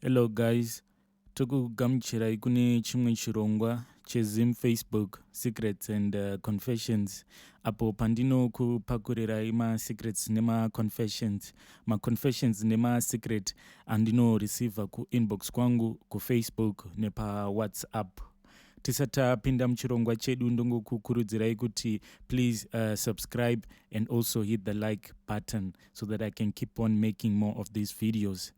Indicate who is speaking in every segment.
Speaker 1: Hello guys, tokugamuchirai kune chimwe chirongwa chezim Facebook secrets and confessions apo pandinokupakurirai masecrets nemaconfessions maconfessions nemasecret andinoreceiva kuinbox kwangu kufacebook nepawhatsapp. Tisatapinda muchirongwa chedu ndongokukurudzirai kuti please subscribe and also hit the like button so that I can keep on making more of these videos.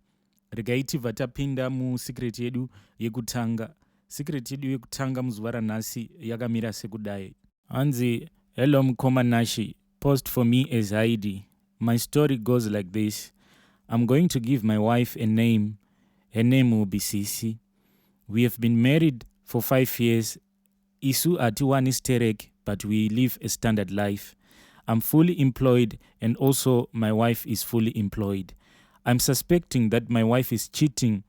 Speaker 1: Regai tibva tapinda musecret yedu yekutanga. Secret yedu yekutanga muzuva ranhasi yakamira sekudai. Hunzi, hello Hie Nashey, post for me as Heidi. My story goes like this. I'm going to give my wife a name. Her name will be Sisi. We have been married for 5 years. Isu atiwani sterek, but we live a standard life. I'm fully employed and also my wife is fully employed. I'm suspecting that my wife is cheating.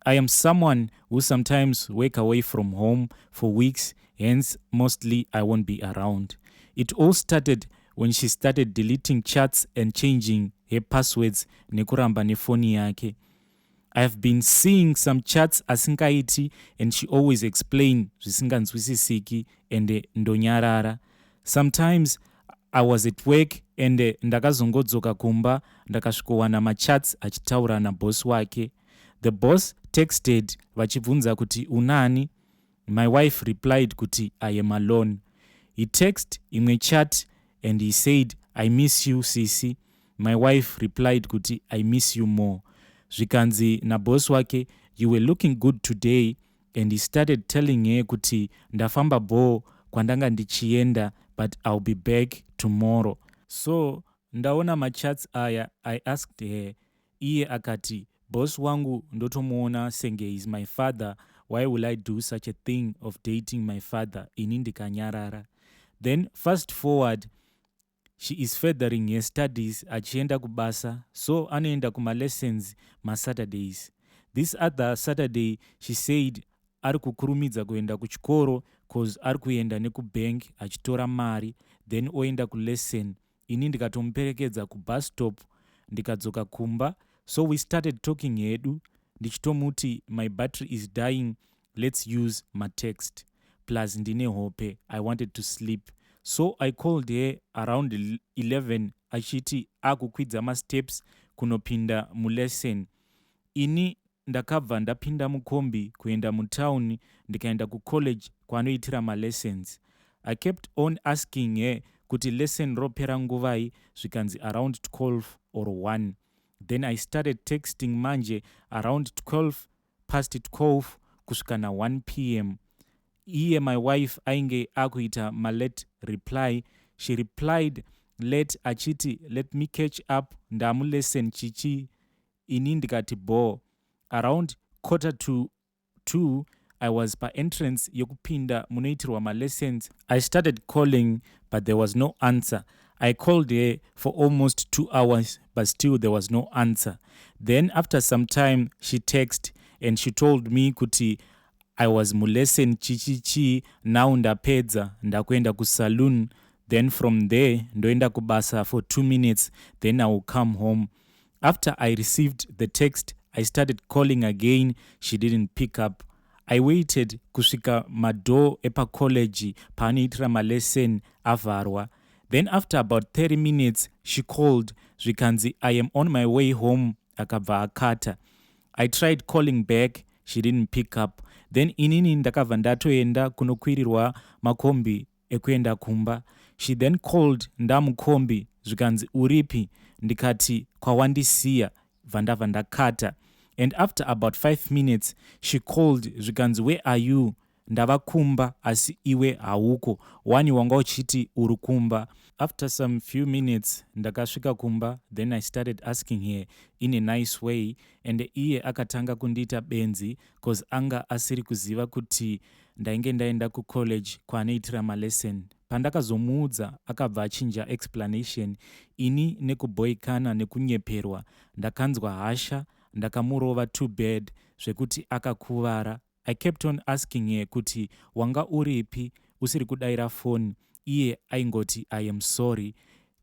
Speaker 1: I am someone who sometimes work away from home for weeks, hence mostly I won't be around. It all started when she started deleting chats and changing her passwords nekuramba nefoni yake. I have been seeing some chats asingaiti and she always explain zvisinganzwisisiki and ndonyarara. Sometimes I was at work and ndakazongodzoka kumba ndakasvikowana machats achitaura naboss wake. The boss texted vachibvunza kuti unani? My wife replied kuti I am alone. He texted imwe chat and he said I miss you Sisi. My wife replied kuti I miss you more. Zvikanzi naboss wake, you were looking good today, and he started telling her kuti ndafamba bo kwandanga ndichienda but I'll be back tomorrow. So ndaona machats aya, I asked her. Iye akati, boss wangu ndotomuona senge is my father. Why will I do such a thing of dating my father? Ini ndikanyarara. Then fast forward, she is furthering her studies achienda kubasa, so anoenda kuma lessons ma-Saturdays. This other Saturday, she said ari kukurumidza kuenda kuchikoro cause ari kuenda nekubank achitora mari, then oenda kulesson. Ini ndikatomuperekedza kubus stop ndikadzoka kumba. So we started talking hedu, ndichitomuti my battery is dying, let's use my text. Plus ndine hope, I wanted to sleep. So I called her around 11 achiti akukwidza ma-steps kunopinda mulesson. Ini ndakabva ndapinda mukombi kuenda mutown ndikaenda kucollege kwanoitira ma-lessons. I kept on asking her kuti lesson ropera nguvai, zvikanzi around 12 or 1. Then I started texting manje around 12 past 12 kusvika na 1 p.m. Iye my wife ainge akuita ma-late reply. She replied late achiti let me catch up ndamulesson chichi. Ini ndikati bo. Around 1:45 I was pa entrance yokupinda munoitirwa ma-lessons. I started calling but there was no answer. I called her for almost 2 hours but still there was no answer. Then after some time she texted and she told me kuti I was mulesson chichichi, now ndapedza ndakuenda kusaloon. Then from there ndoenda kubasa for 2 minutes, then I will come home. After I received the text, I started calling again. She didn't pick up. I waited kusvika mado epa college paanoitira ma-lesson avharwa. Then after about 30 minutes she called zvikanzi I am on my way home, akabva akata. I tried calling back, she didn't pick up. Then inini ndakabva ndatoenda kunokwirirwa makombi ekuenda kumba. She then called ndamukombi zvikanzi uripi, ndikati kwawandisiya, vandabva ndakata. And after about 5 minutes she called zvikanzi where are you, ndava kumba asi iwe hauko, wani wanga uchiti uri kumba. After some few minutes ndakasvika kumba, then I started asking her in a nice way, and iye akatanga kundiita benzi cause anga asiri kuziva kuti ndainge ndaenda kucollege kwaanoitira ma-lesson. Pandakazomuudza akabva achinja explanation. Ini nekuboikana nekunyeperwa ndakanzwa hasha, ndakamurova too bad zvekuti akakuvara. I kept on asking her kuti wanga uripi usiri kudaira phone. Iye aingoti I am sorry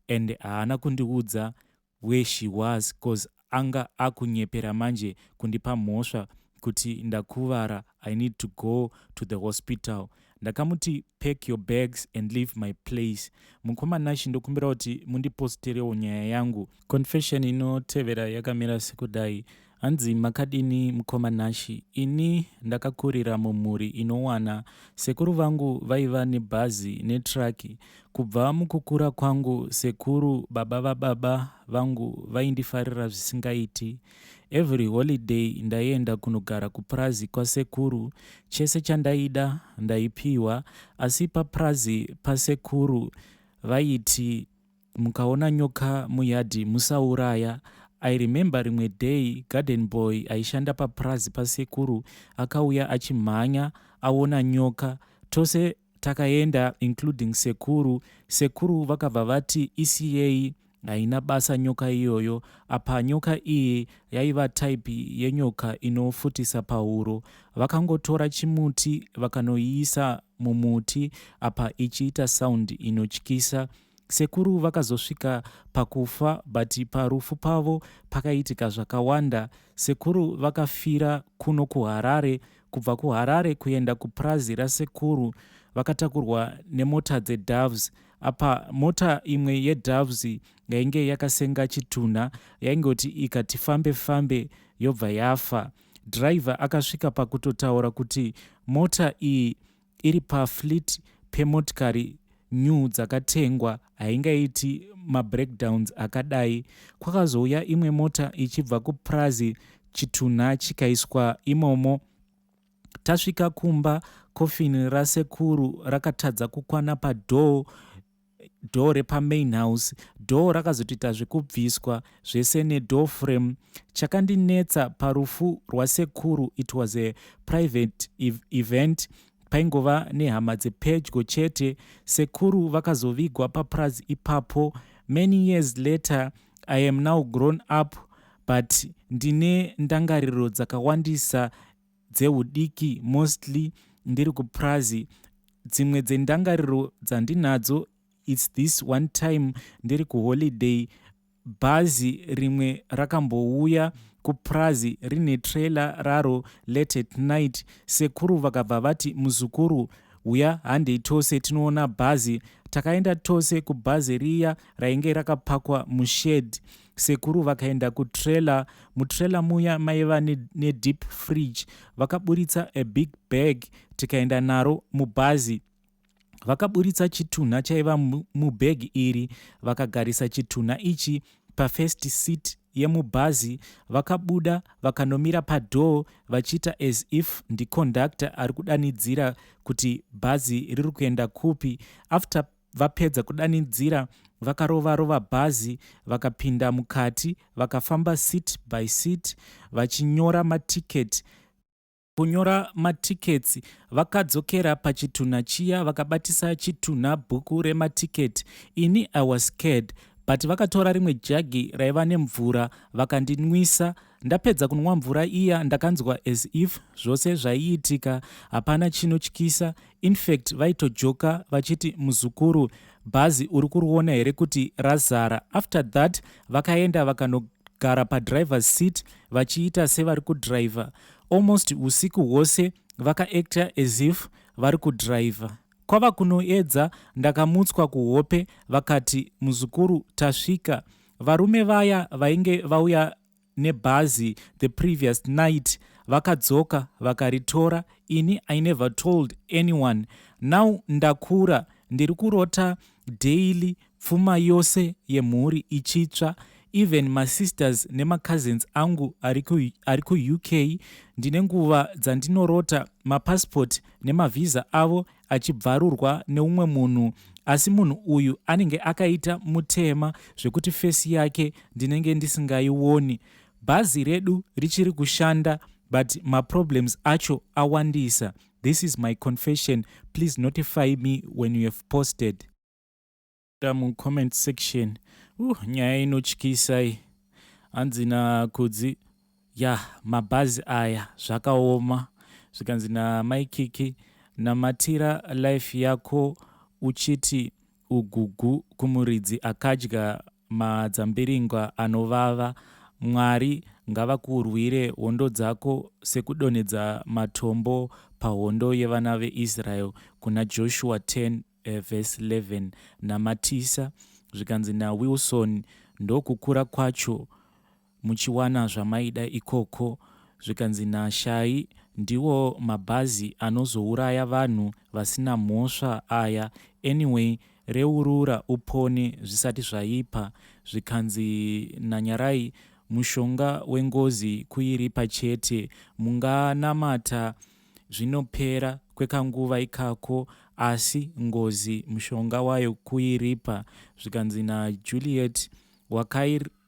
Speaker 1: and haana kundiudza where she was cause anga akunyepera manje kundipa mhosva kuti ndakuvara, I need to go to the hospital. Ndakamuti pack your bags and leave my place. Mukoma Nashey ndokumbira kuti mundiposterewo nyaya yangu. Confession inotevera yakamira sekudai. Hanzi makadini mukoma Nashey? Ini ndakakurira mumhuri inowana. Sekuru vangu vaiva nebhazi netraki. Kubva mukukura kwangu, sekuru baba vababa vangu vaindifarira zvisingaiti. Every holiday ndaienda kunogara kupurazi kwasekuru. Chese chandaida ndaipiwa, asi papurazi pasekuru vaiti mukaona nyoka muyadhi musauraya. I remember rimwe day garden boy aishanda papurazi pasekuru akauya achimhanya aona nyoka. Tose takaenda including sekuru. Sekuru vakabva vati isiyei, haina basa nyoka iyoyo. Apa nyoka iyi yaiva type yenyoka inofutisa pauro. Vakangotora chimuti vakanoiisa mumuti, apa ichiita sound inotyisa. Sekuru vakazosvika pakufa, but parufu pavo pakaitika zvakawanda. Sekuru vakafira kuno kuHarare. Kubva kuHarare kuenda kupurazi rasekuru vakatakurwa nemota dzeDoves. Apa mota imwe yeDoves yainge yakasenga chitunha, yaingoti ikati fambe fambe yobva yafa. Driver akasvika pakutotaura kuti mota iyi iri pafleet pemotikari new dzakatengwa, haingaiti mabreakdowns akadai. Kwakazouya imwe mota ichibva kupurazi, chitunha chikaiswa imomo. Tasvika kumba, kofini rasekuru rakatadza kukwana padhoo repamain house. Dhoo rakazotoita zvekubviswa zvese nedoor frame. Chakandinetsa parufu rwasekuru, it was a private event. Paingova nehama dzepedyo chete. Sekuru vakazovigwa papurazi ipapo. Many years later, I am now grown up, but ndine ndangariro dzakawandisa dzehudiki, mostly ndiri kupurazi. Dzimwe dzendangariro dzandinadzo, it's this one time ndiri kuholiday, bhazi rimwe rakambouya kupurazi rine trailer raro late at night. Sekuru vakabva vati muzukuru, uya handei tose tinoona bhazi. Takaenda tose kubhazi riya rainge rakapakwa mushed. Sekuru vakaenda kutrailer. Mutrailer muya maiva nedeep fridge. Vakaburitsa a big bag, tikaenda naro mubhazi. Vakaburitsa chitunha chaiva mubhegi iri, vakagarisa chitunha ichi pafirst seat yemubhazi. Vakabuda vakanomira padhoo vachiita as if ndicondactor ari kudanidzira kuti bhazi riri kuenda kupi. After vapedza kudanidzira, vakarova bhazi, vakapinda mukati, vakafamba seat by seat vachinyora matiketi. Kunyora matikets, vakadzokera pachitunha chiya, vakabatisa chitunha bhuku rematiketi. Ini I was scared, but vakatora rimwe jagi raiva nemvura vakandinwisa. Ndapedza kunwa mvura iya ndakanzwa as if zvose zvaiitika hapana chinotyisa. In fact, vaitojoka vachiti muzukuru, bhazi uri kuriona here kuti razara. After that, vakaenda vakanogara padriver's seat vachiita sevari kudriver. Almost usiku hwose vakaacta as if vari kudriver. Kwava kunoedza, ndakamutswa kuhope, vakati muzukuru tasvika. Varume vaya vainge vauya nebhazi the previous night vakadzoka vakaritora. Ini I never told anyone. Now ndakura, ndiri kurota daily, pfuma yose yemhuri ichitsva. Even my sisters nemacousins angu ari kuUK, ndine nguva dzandinorota mapassport nemavisa avo achibvarurwa neumwe munhu, asi munhu uyu anenge akaita mutema zvekuti fesi yake ndinenge ndisingaioni. Bhazi redu richiri kushanda, but maproblems acho awandisa. This is my confession. Please notify me when you have posted. Comment section. Nyaya inotyisa. Hanzi nakudzi, mabhazi aya zvakaoma. Zvikanzi namaikiki, namatira life yako uchiti ugugu kumuridzi akadya madzambiringwa anovava. Mwari ngavakurwire hondo dzako sekudonhedza matombo pahondo yevana veIsrael, kuna Joshua 10 verse 11. Namatisa zvikanzi naWilson, ndokukura kwacho muchiwana zvamaida ikoko. Zvikanzi naShai, ndiwo mabhazi anozouraya vanhu vasina mhosva aya. Anyway, reurura upone zvisati zvaipa. Zvikanzi nanyarai, mushonga wengozi kuiripa chete. Munganamata zvinopera kwekanguva ikako, asi ngozi mushonga wayo kuiripa. Zvikanzi naJuliet,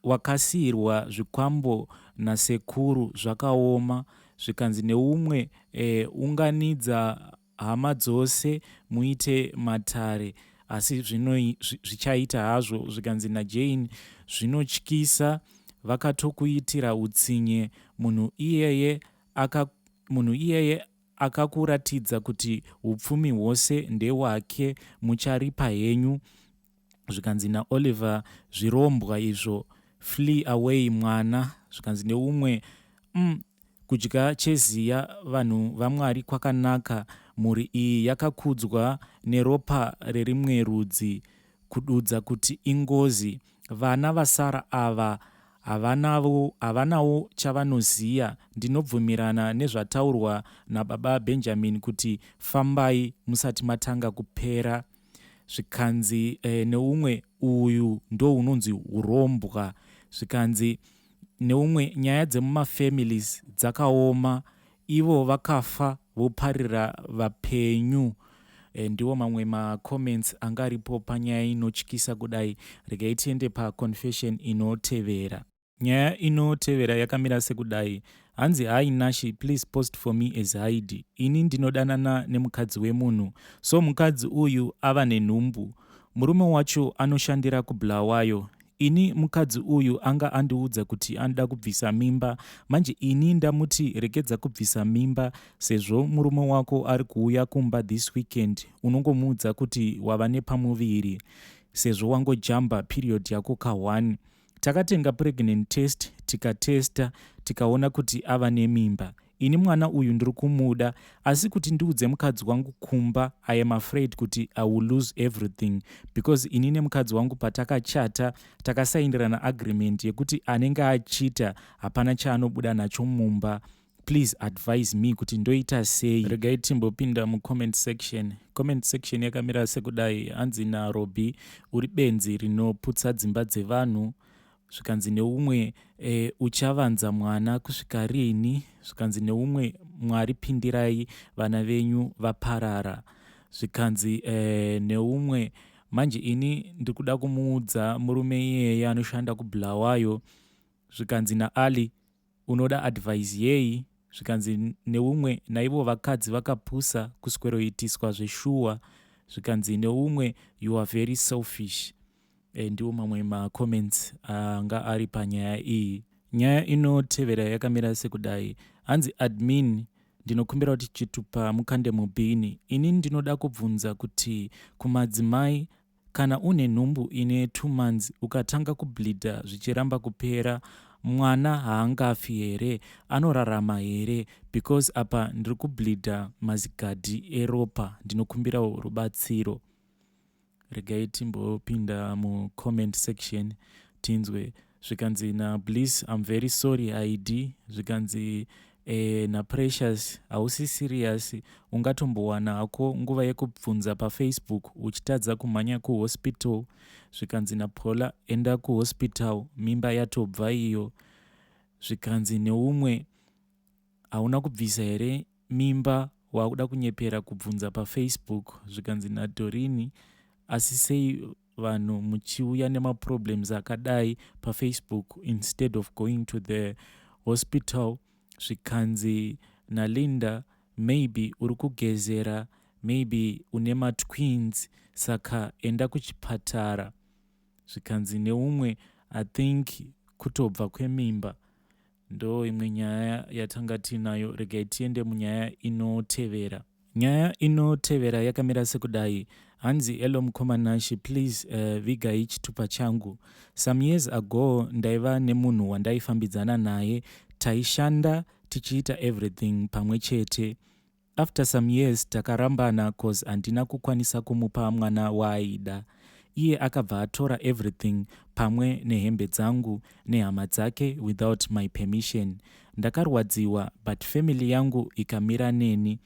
Speaker 1: wakasiyirwa zvikwambo nasekuru zvakaoma. Zvikanzi neumwe unganidza hama dzose muite matare, asi zvichaita hazvo. Zvikanzi naJane, zvinotyisa vakatokuitira utsinye. Munhu iyeye akakuratidza kuti upfumi hwose ndehwake, mucharipa henyu. Zvikanzi naOliver, zvirombwa izvo, flee away mwana. Zvikanzi neumwe, kudya cheziya vanhu vaMwari kwakanaka. Mhuri iyi yakakudzwa neropa rerimwe rudzi, kududza kuti ingozi. Vana vasara ava havanawo chavanoziya. Ndinobvumirana nezvataurwa nababa Benjamin kuti fambai musati matanga kupera. Zvikanzi neumwe, uyu ndo unonzi urombwa. Zvikanzi neumwe, nyaya dzemumafamilies dzakaoma, ivo vakafa voparira vapenyu. Ndiwo mamwe macomments angaripo panyaya inotyisa kudai. Regai tiende paconfession inotevera. Nyaya inotevera yakamira sekudai. Hanzi Hie Nashey, please post for me as Heidi. Ini ndinodanana nemukadzi wemunhu, so mukadzi uyu ava nenhumbu. Murume wacho anoshandira kubulawayo. Ini mukadzi uyu anga andiudza kuti anoda kubvisa mimba. Manje ini ndamuti regedza kubvisa mimba, sezvo murume wako ari kuuya kumba this weekend. Unongomuudza kuti wava nepamuviri, sezvo wangojamba period yako ka1. Takatenga pregnant test, tikatesta, tikaona kuti ava nemimba. Ini mwana uyu ndiri kumuda, asi kuti ndiudze mukadzi wangu kumba, I am afraid kuti I will lose everything, because ini nemukadzi wangu patakachata takasaindirana agreement yekuti anenge achita hapana chaanobuda nacho mumba. Please advise me kuti ndoita sei. Regai timbopinda mucomment section. Comment section yakamira sekudai. Hanzi naRobi, uri benzi rinoputsa dzimba dzevanhu. Zvikanzi neumwe, uchavanza mwana kusvika rini. Zvikanzi neumwe, Mwari pindirai, vana venyu vaparara. Zvikanzi neumwe, manje ini ndikuda kumuudza murume iyeye anoshanda kubulawayo. Zvikanzi naAli, unoda advice yei. Zvikanzi neumwe, naivo vakadzi vakapusa kusweroitiswa zveshuwa. Zvikanzi neumwe, you are very selfish. Ndiwo mamwe macomments anga ari panyaya iyi. Nyaya inotevera yakamira sekudai. Hanzi admin, ndinokumbira kuti chitupa mukande mubhini. Ini ndinoda kubvunza kuti kumadzimai, kana une nhumbu ine 2 months ukatanga kubleeda zvichiramba kupera, mwana haangafi here? Anorarama here? Because apa ndiri kubleeda mazigadhi eropa. Ndinokumbira rubatsiro. Regai timbopinda mucomment section tinzwe. Zvikanzi naBliss, I'm very sorry ID. Zvikanzi naPrecious, hausi serious, ungatombowana hako nguva yekubvunza paFacebook uchitadza kumhanya kuhospital. Zvikanzi naPaula, enda kuhospital, mimba yatobva iyo. Zvikanzi neumwe, hauna kubvisa here mimba, wakuda kunyepera kubvunza paFacebook. Zvikanzi naDorini, asi sei vanhu muchiuya nemaproblems akadai paFacebook instead of going to the hospital. Zvikanzi naLinda, maybe uri kugezera, maybe une matwins, saka enda kuchipatara. Zvikanzi neumwe, I think kutobva kwemimba. Ndo imwe nyaya yatanga tinayo. Regai tiende munyaya inotevera. Nyaya inotevera yakamira sekudai. Hanzi, hello mukoma Nashey, please viga YeChitunha changu. Some years ago ndaiva nemunhu wandaifambidzana naye, taishanda tichiita everything pamwe chete. After some years takarambana cause handina kukwanisa kumupa mwana waaida. Iye akabva atora everything pamwe nehembe dzangu nehama dzake without my permission. Ndakarwadziwa but family yangu ikamira neni.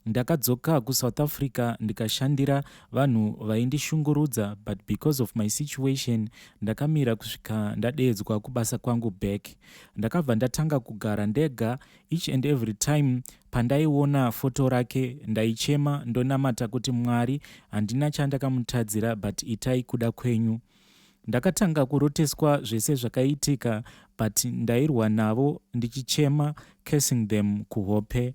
Speaker 1: Ndakadzoka kuSouth Africa ndikashandira vanhu vaindishungurudza, but because of my situation ndakamira kusvika ndadeedzwa kubasa kwangu back. Ndakabva ndatanga kugara ndega. Each and every time pandaiona foto rake ndaichema ndonamata kuti Mwari, handina chandakamutadzira but itai kuda kwenyu. Ndakatanga kuroteswa zvese zvakaitika, but ndairwa navo ndichichema, cursing them kuhope.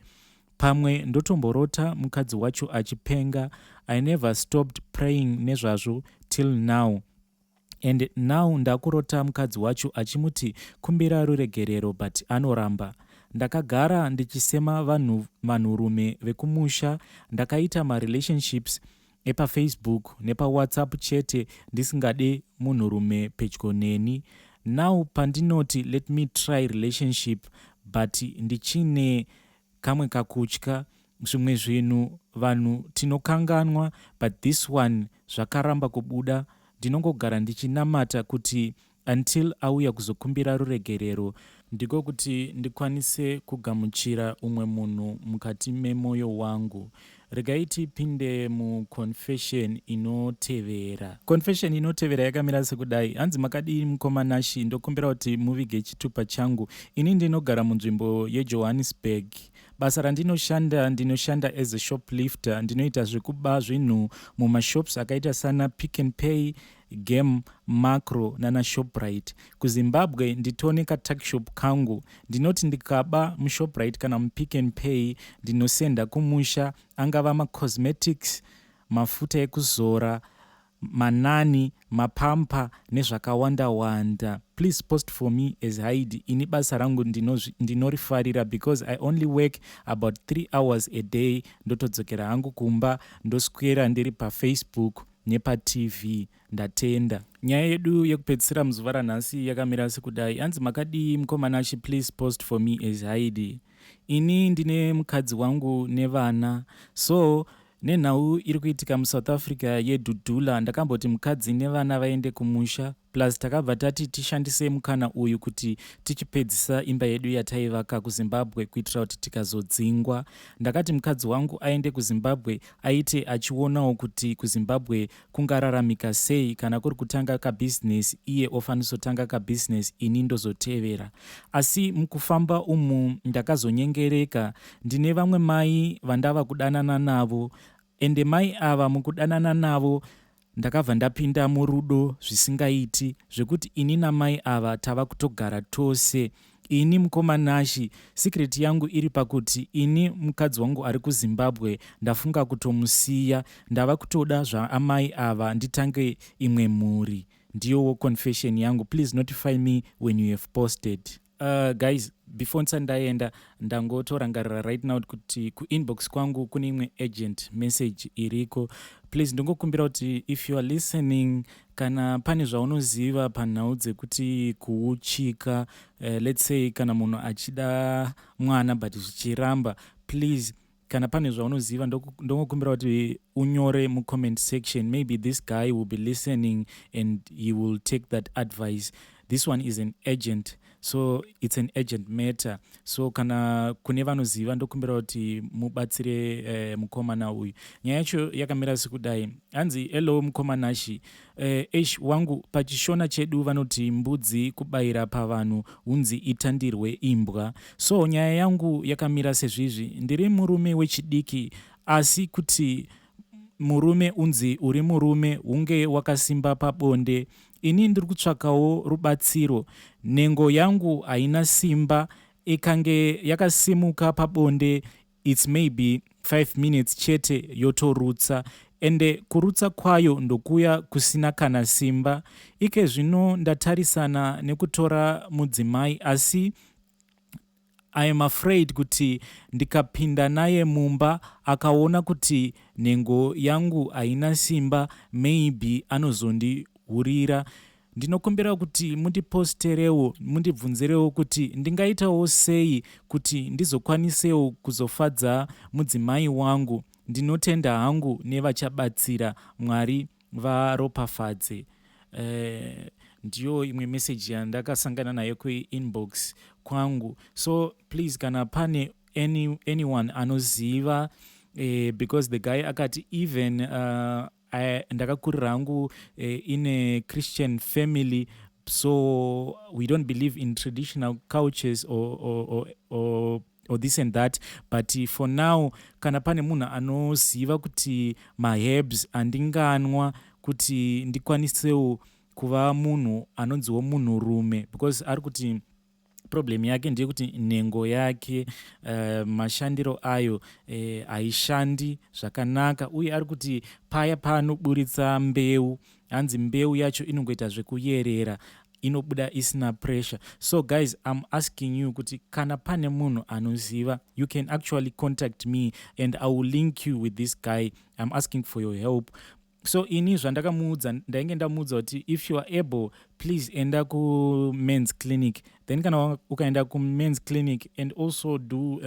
Speaker 1: Pamwe ndotomborota mukadzi wacho achipenga. I never stopped praying nezvazvo till now. And now ndakurota mukadzi wacho achimuti kumbira ruregerero, but anoramba. Ndakagara ndichisema vanhurume vekumusha. Ndakaita marelationships epafacebook nepawhatsapp chete ndisingade munhurume pedyo neni. Now pandinoti let me try relationship, but ndichine kamwe kakutya. Zvimwe zvinhu vanhu tinokanganwa, but this one zvakaramba kubuda. Ndinongogara ndichinamata kuti until auya kuzokumbira ruregerero ndiko kuti ndikwanise kugamuchira umwe munhu mukati memwoyo wangu. Regai tipinde muconfession inotevera. Confession inotevera yakamira sekudai. Hanzi, makadii mukoma Nashey, ndokumbira kuti muvige YeChitunha changu. Ini ndinogara munzvimbo yeJohannesburg. Basa randinoshanda as a shoplifter. Ndinoita zvekuba zvinhu mumashops akaita sana Pick and Pay, Game, Macro nana Shoprite. KuZimbabwe nditone katakshop kangu. Ndinoti ndikaba muShoprite kana muPick and Pay ndinosenda kumusha, angava macosmetics, mafuta ekuzora, manani, mapampa nezvakawanda. Please post for me as Heidi. Ini basa rangu ndinorifarira because I only work about 3 hours a day. Ndotodzokera hangu kumba ndoswera ndiri paFacebook nepaTV. Ndatenda. Nyaya yedu yekupedzisira muzuva ranhasi yakamira sekudai. Hanzi, makadii mukoma Nashey, please post for me as Heidi. Ini ndine mukadzi wangu nevana. So nenhau iri kuitika muSouth Africa yedhudhula, ndakamboti mukadzi nevana vaende kumusha, plus takabva tati tishandise mukana uyu kuti tichipedzisa imba yedu yataivaka kuZimbabwe kuitira kuti tikazodzingwa. Ndakati mukadzi wangu aende kuZimbabwe aite achionawo kuti kuZimbabwe kungararamika sei. Kana kuri kutanga kabhizinesi, iye ofanisotanga kabhizinesi, ini ndozotevera. Asi mukufamba umu ndakazonyengereka. Ndine vamwe mai vandava kudanana navo, ende mai ava mukudanana navo ndakabva ndapinda murudo zvisingaiti, zvekuti ini namai ava tava kutogara tose. Ini mukoma Nashey, secret yangu iri pakuti ini mukadzi wangu ari kuZimbabwe ndafunga kutomusiya. Ndava kutoda zvaamai ava nditange imwe mhuri. Ndiyowo confession yangu. Please notify me when you have posted. Guys, before ndaenda ndangotorangarira right now kuti kuinbox kwangu kune imwe agent message iriko. Please ndingokumbira kuti if you are listening, kana pane zvaunoziva panhau dzekuti kuuchika, let's say kana munhu achida mwana but zvichiramba, please kana pane zvaunoziva ndongokumbira kuti unyore mucomment section. Maybe this guy will be listening and he will take that advice. This one is an agent, so it's an urgent matter. So kana kune vanoziva ndokumbira kuti mubatsire mukomana uyu. Nyaya yacho yakamira sekudai. Hanzi, hello mukoma Nashey, Eish, wangu, pachishona chedu vanoti mbudzi, kubarira pavanhu, hunzi, nditandirwe, imbwa. So nyaya yangu yakamira sezvizvi. Ndiri murume wechidiki, asi kuti murume unzi uri murume hunge wakasimba pabonde. Ini ndiri kutsvakawo rubatsiro. Nhengo yangu haina simba, ikange yakasimuka pabonde, it's maybe 5 minutes chete yotorutsa. Ende kurutsa kwayo ndokuya kusina kana simba. Ike zvino ndatarisana nekutora mudzimai, asi I am afraid kuti ndikapinda naye mumba akaona kuti nhengo yangu haina simba, maybe anozondihurira. Ndinokumbira kuti mundiposterewo, mundibvunzirewo kuti ndingaitawo sei kuti ndizokwanisewo kuzofadza mudzimai wangu. Ndinotenda hangu nevachabatsira. Mwari varopafadze. Ndiyo imwe message yandakasangana nayo kuinbox kwangu. So please, kana pane anyone anoziva, because the guy akati even ndakakurira hangu in a Christian family, so we don't believe in traditional cultures or this and that, but for now kana pane munhu anoziva kuti maherbs andinganwa kuti ndikwanisewo kuva munhu anonziwo munhurume, because ari kuti problem yake ndeyekuti nhengo yake mashandiro ayo haishandi zvakanaka, uye ari kuti paya paanoburitsa mbeu, hanzi mbeu yacho inongoita zvekuyerera, inobuda isina pressure. So guys, I'm asking you kuti kana pane munhu anoziva, you can actually contact me and I will link you with this guy. I'm asking for your help. So ini zvandakamuudza, ndainge ndamuudza kuti if you are able, please enda ku-men's clinic. Then kana ukaenda ku-men's clinic and also do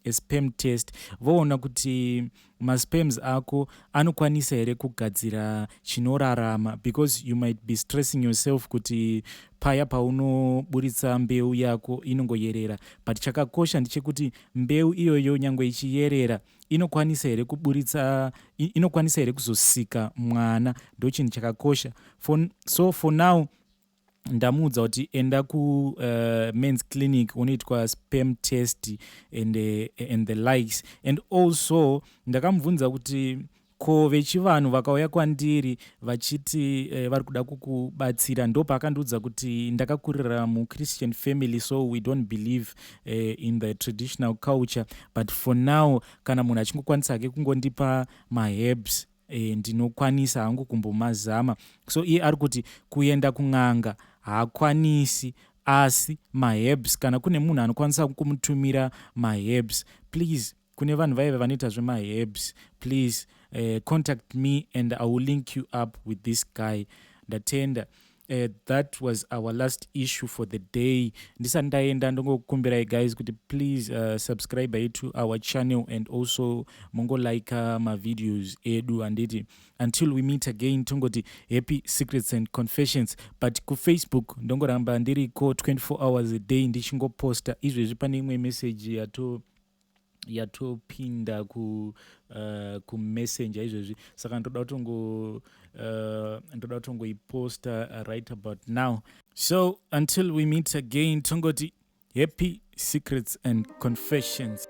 Speaker 1: a sperm test, voona kuti masperms ako anokwanisa here kugadzira chinorarama, because you might be stressing yourself kuti paya paunoburitsa mbeu yako inongoyerera, but chakakosha ndechekuti mbeu iyoyo nyangwe ichiyerera inokwanisa here kuburitsa, inokwanisa here kuzosika mwana, ndo chinhu chakakosha. So for now ndamuudza kuti enda ku-men's clinic unoitwa sperm test and the likes. And also ndakamubvunza kuti ko vechivanhu vakauya kwandiri vachiti vari kuda kukubatsira, ndo paakandiudza kuti ndakakurira mu-Christian family, so we don't believe in the traditional culture, but for now kana munhu achingokwanisa hake kungondipa maherbs, ndinokwanisa hangu kumbomazama. So iye ari kuti kuenda kun'anga haakwanisi, asi maherbs, kana kune munhu anokwanisa kumutumira maherbs, please, kune vanhu vaive vanoita zvemaherbs, please contact me and I will link you up with this guy. Ndatenda. That was our last issue for the day. Ndisati ndaenda ndongokumbirai guys kuti please subscribe to our channel and also mongolike mavideos edu, anditi until we meet again tongoti happy secrets and confessions. But kufacebook ndongoramba ndiriko 24 hours a day ndichingoposta. Izvezvi pane imwe message yatopinda kumessenger izvezvi, saka ndoda kutongoiposta right about now. So until we meet again tongoti happy secrets and confessions.